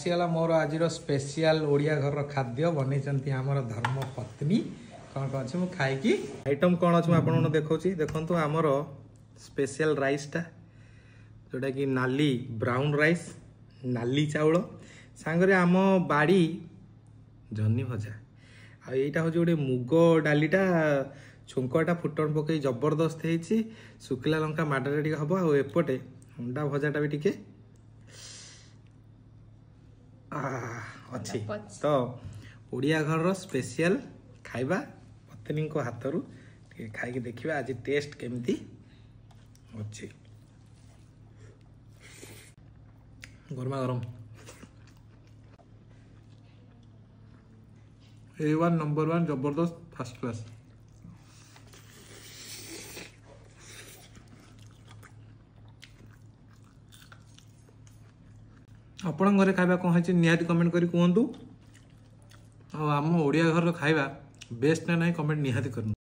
आसीगला मोर आज स्पेशल ओडिया घर खाद्य बनई आमर धर्म पत्नी कौन कौन अच्छे मुझे खाई आइटम कौन अच्छे आपको देखा देखो आमर स्पेशल राइसटा जोटा कि नाली ब्राउन राइस नाली चाउल सांगरे आम बाड़ी जन्नी भजा आईटा हूँ गोटे मुग डालीटा छुंकटा फुटन पकई जबरदस्त होती शुखला लंका माडा टे हम आएपटे अंडा भजाटा भी टिके अच्छी तो ओडिया घर स्पेशल खाइबा पत्नी हाथ रू खाई देखिए आज टेस्ट केमती अच्छी गरमा गरम A1 नंबर 1 जबरदस्त फर्स्ट क्लास आपण घरे खाइबा कौन है निहाती कमेंट करी कहतु आम ओडिया घर खाइबा बेस्ट ना नहीं कमेंट निहाती करूँ।